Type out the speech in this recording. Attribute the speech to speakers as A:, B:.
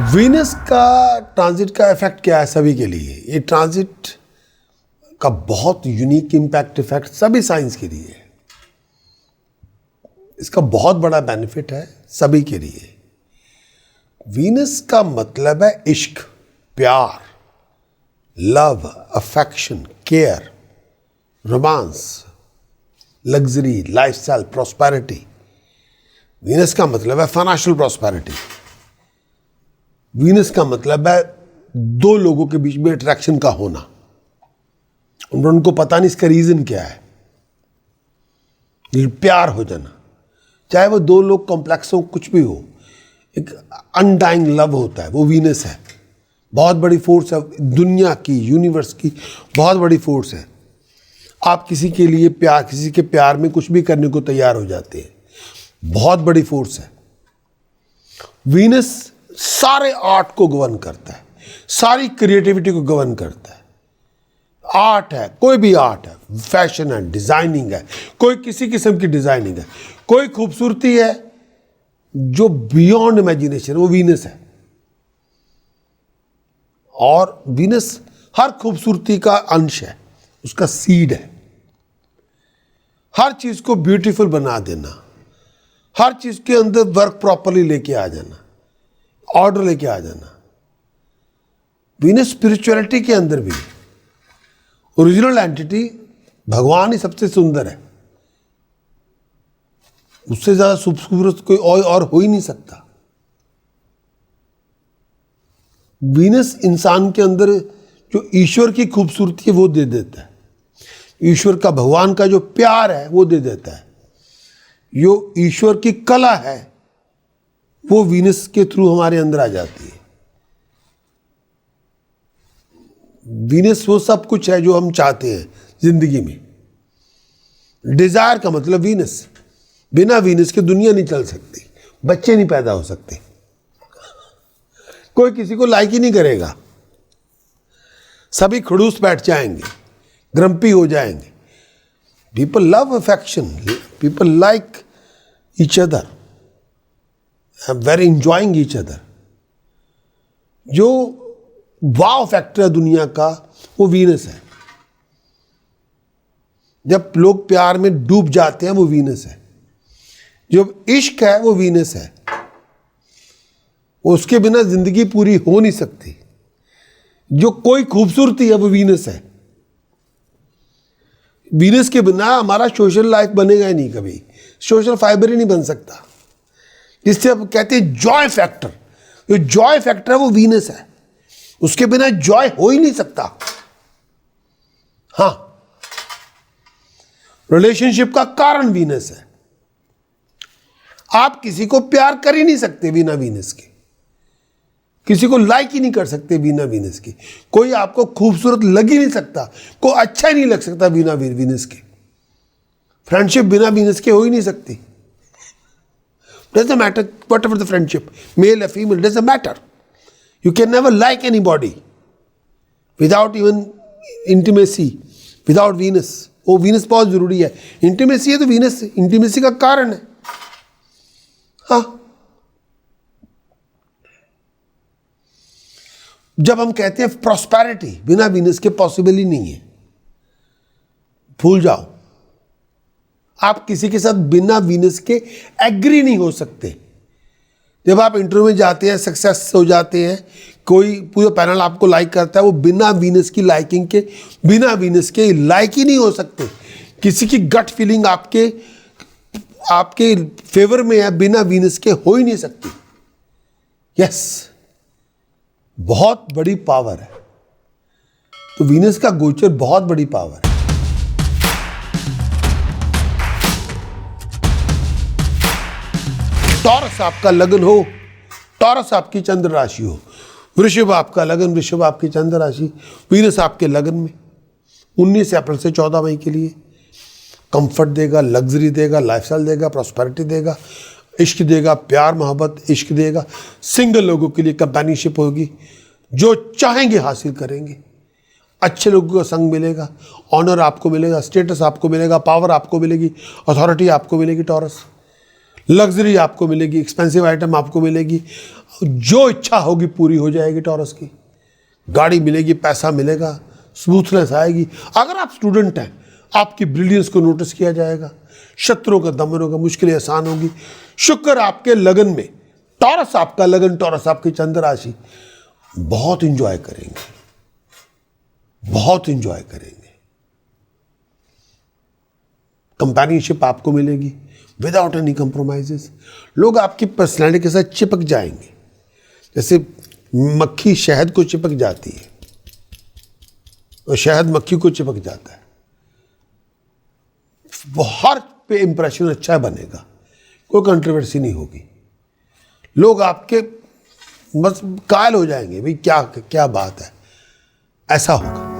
A: Venus का transit का effect क्या है सभी के लिए? ये ट्रांजिट का बहुत यूनिक इम्पैक्ट इफेक्ट सभी साइंस के लिए है। इसका बहुत बड़ा बेनिफिट है सभी के लिए। वीनस का मतलब है इश्क, प्यार, love, affection, care, romance, luxury, lifestyle, prosperity. Venus का मतलब है फाइनेंशियल प्रॉस्पेरिटी। वीनस का मतलब है दो लोगों के बीच में अट्रैक्शन का होना। उनको पता नहीं इसका रीजन क्या है, प्यार हो जाना, चाहे वो दो लोग कॉम्प्लेक्स हो, कुछ भी हो, एक अनडाइंग लव होता है, वो वीनस है। बहुत बड़ी फोर्स है दुनिया की, यूनिवर्स की बहुत बड़ी फोर्स है। आप किसी के लिए प्यार, किसी के प्यार में कुछ भी करने को तैयार हो जाते हैं, बहुत बड़ी फोर्स है। वीनस सारे आर्ट को गवर्न करता है, सारी क्रिएटिविटी को गवर्न करता है। आर्ट है, कोई भी आर्ट है, फैशन है, डिजाइनिंग है, कोई किसी किस्म की डिजाइनिंग है, कोई खूबसूरती है जो बियॉन्ड इमेजिनेशन, वो वीनस है। और वीनस हर खूबसूरती का अंश है, उसका सीड है। हर चीज को ब्यूटीफुल बना देना, हर चीज के अंदर वर्क प्रॉपरली लेके आ जाना, ऑर्डर लेके आ जाना। वीनस स्पिरिचुअलिटी के अंदर भी ओरिजिनल एंटिटी भगवान ही सबसे सुंदर है। उससे ज्यादा खूबसूरत कोई और हो ही नहीं सकता। वीनस इंसान के अंदर जो ईश्वर की खूबसूरती है वो दे देता है। ईश्वर का, भगवान का जो प्यार है वो दे देता है। जो ईश्वर की कला है वो वीनस के थ्रू हमारे अंदर आ जाती है। वीनस वो सब कुछ है जो हम चाहते हैं जिंदगी में। डिजायर का मतलब वीनस। बिना वीनस के दुनिया नहीं चल सकती, बच्चे नहीं पैदा हो सकते, कोई किसी को लाइक ही नहीं करेगा, सभी खड़ूस बैठ जाएंगे, ग्रम्पी हो जाएंगे। People love affection, people like each other, very enjoying each other. जो वाव फैक्टर है दुनिया का वो वीनस है। जब लोग प्यार में डूब जाते हैं वो वीनस है। जो इश्क है वो वीनस है। उसके बिना जिंदगी पूरी हो नहीं सकती। जो कोई खूबसूरती है वो वीनस है। वीनस के बिना हमारा सोशल लाइफ बनेगा ही नहीं, कभी सोशल फाइबर ही नहीं बन सकता। जिससे अब कहते हैं जॉय फैक्टर, जो जॉय फैक्टर है वो वीनस है। उसके बिना जॉय हो ही नहीं सकता। हां, रिलेशनशिप का कारण वीनस है। आप किसी को प्यार कर ही नहीं सकते बिना वीनस के, किसी को लाइक ही नहीं कर सकते बिना वीनस के। कोई आपको खूबसूरत लग ही नहीं सकता, कोई अच्छा ही नहीं लग सकता बिना वीनस के। फ्रेंडशिप बिना वीनस के हो ही नहीं सकती। Doesn't matter whatever the friendship, male or female, doesn't matter. You can never like anybody without even intimacy, without Venus. वो Venus बहुत जरूरी है। इंटीमेसी है तो Venus इंटीमेसी का कारण है। हाँ, जब हम कहते हैं प्रॉस्पेरिटी बिना Venus के पॉसिबल ही नहीं है, भूल जाओ। आप किसी के साथ बिना वीनस के एग्री नहीं हो सकते। जब आप इंटरव्यू में जाते हैं, सक्सेस हो जाते हैं, कोई पूरा पैनल आपको लाइक करता है, वो बिना वीनस की लाइकिंग के, बिना वीनस के लाइक ही नहीं हो सकते। किसी की गट फीलिंग आपके फेवर में है, बिना वीनस के हो ही नहीं सकती। यस, बहुत बड़ी पावर है। तो वीनस का गोचर बहुत बड़ी पावर है। टॉरस आपका लगन हो, टॉरस आपकी चंद्र राशि हो, वृषभ आपका लगन, वृषभ आपकी चंद्र राशि, वीनस आपके लगन में 19 अप्रैल से 14 मई के लिए कंफर्ट देगा, लग्जरी देगा, लाइफस्टाइल देगा, प्रॉस्पेरिटी देगा, इश्क देगा, प्यार मोहब्बत इश्क देगा। सिंगल लोगों के लिए कंपेनियनशिप होगी, जो चाहेंगे हासिल करेंगे। अच्छे लोगों का संग मिलेगा, ऑनर आपको मिलेगा, स्टेटस आपको मिलेगा, पावर आपको मिलेगी, अथॉरिटी आपको मिलेगी। टॉरस लग्जरी आपको मिलेगी, एक्सपेंसिव आइटम आपको मिलेगी, जो इच्छा होगी पूरी हो जाएगी टॉरस की। गाड़ी मिलेगी, पैसा मिलेगा, स्मूथनेस आएगी। अगर आप स्टूडेंट हैं, आपकी ब्रिलियंस को नोटिस किया जाएगा, शत्रुओं का दमन होगा, मुश्किलें आसान होगी। शुक्र आपके लगन में, टॉरस आपका लगन, टॉरस आपकी चंद्र राशि, बहुत इंजॉय करेंगे, बहुत इंजॉय करेंगे। कंपेनियनशिप आपको मिलेगी विदाउट एनी कंप्रोमाइजेस। लोग आपकी पर्सनैलिटी के साथ चिपक जाएंगे, जैसे मक्खी शहद को चिपक जाती है और शहद मक्खी को चिपक जाता है। हर पे इंप्रेशन अच्छा बनेगा, कोई कंट्रोवर्सी नहीं होगी। लोग आपके बस कायल हो जाएंगे, भाई क्या क्या बात है, ऐसा होगा।